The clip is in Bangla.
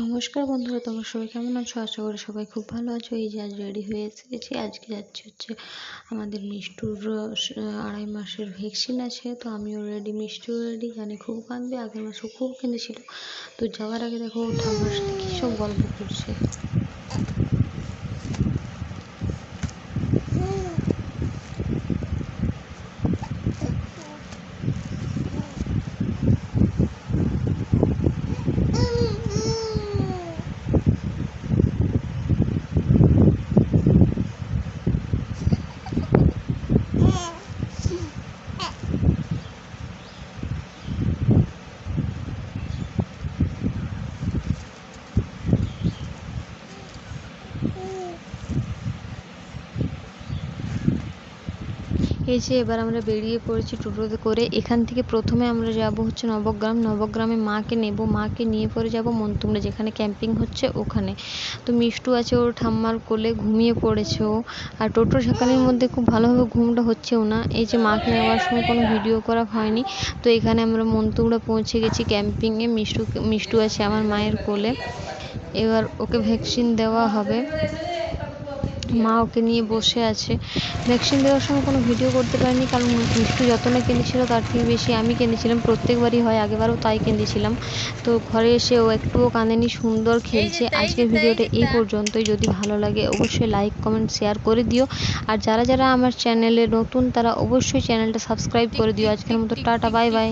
নমস্কার বন্ধুরা, তোমরা সবাই কেমন আছো? আশা করি সবাই খুব ভালো আছো। এই যে আজ রেডি হয়ে এসেছি, আজকে যাচ্ছি হচ্ছে আমাদের মিষ্টুর 2.5 মাসের ভ্যাকসিন আছে। তো আমিও রেডি, মিষ্টুও রেডি। জানি খুব কাঁদবে, আগের মাসেও খুব কেঁদেছিল। তো যাওয়ার আগে দেখো ঠাম্মার সাথে কী সব গল্প করছে। এই যে এবার আমরা বেরিয়ে পড়েছি টোটোতে করে। এখান থেকে প্রথমে আমরা যাব হচ্ছে নবগ্রাম। নবগ্রামে মাকে নেব, মাকে নিয়ে পরে যাব মনতুমরা, যেখানে ক্যাম্পিং হচ্ছে ওখানে। তো মিষ্টু আছে ওর ঠাম্মার কোলে, ঘুমিয়ে পড়েছে ও। আর টোটোর সেখানের মধ্যে খুব ভালোভাবে ঘুমটা হচ্ছেও না। এই যে মাকে নেওয়ার সময় কোনো ভিডিও করা হয়নি। তো এখানে আমরা মনতুমরা পৌঁছে গেছি ক্যাম্পিংয়ে। মিষ্টু আছে আমার মায়ের কোলে। এবার ওকে ভ্যাকসিন দেওয়া হবে। মা ওকে নিয়ে বসে আছে। ভ্যাকসিন দেওয়ার সময় কোনো ভিডিও করতে পারিনি, কারণ মিষ্টু যত না কেঁদেছিল তার থেকে বেশি আমি কেঁদেছিলাম। প্রত্যেকবারই হয়, আগেবারও তাই কেঁদেছিলাম। তো ঘরে এসে ও একটুও কাঁদেনি, সুন্দর খেলছে। আজকের ভিডিওটা এই পর্যন্তই। যদি ভালো লাগে অবশ্যই লাইক কমেন্ট শেয়ার করে দিও। আর যারা যারা আমার চ্যানেলে নতুন তারা অবশ্যই চ্যানেলটা সাবস্ক্রাইব করে দিও। আজকের মতো টাটা, বাই বাই।